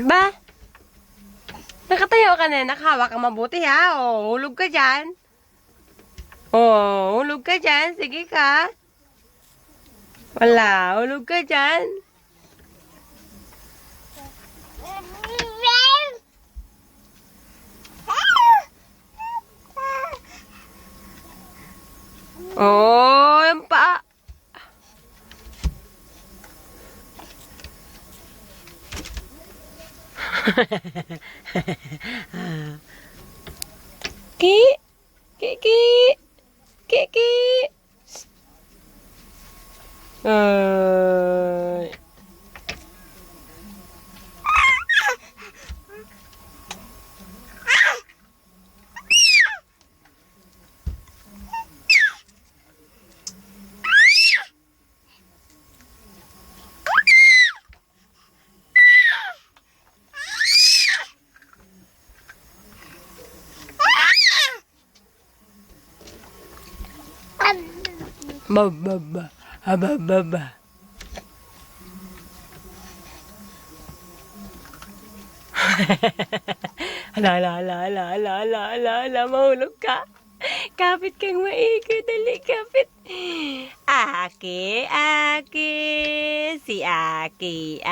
Ba? Nakatayo ka na, nakahawak ka mabuti ha. O, hulog ka dyan. O, hulog ka dyan. Sige ka. Wala, hulog ka dyan. Oh, yung pa. Ki, ki, ki, ki, ki. Ba, ba, ba. Ba, ba, ba. Ala, mahulog ka. Kapit kang maigi, dali, kapit. Aki, Aki, si Aki.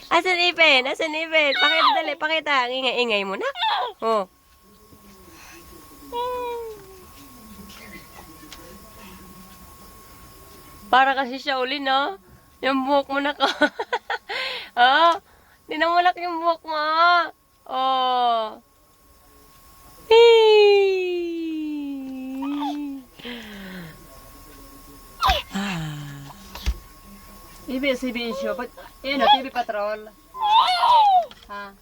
Asan ipin? Pakita, dali, pakita. Ang ingay-ingay mo na. Oh. Para kasi siya uli, no? Yung buhok mo na ka. Oh, dinamulak yung buhok mo. Oh. Ibi si Bisyo, but TV Patrol. Ha?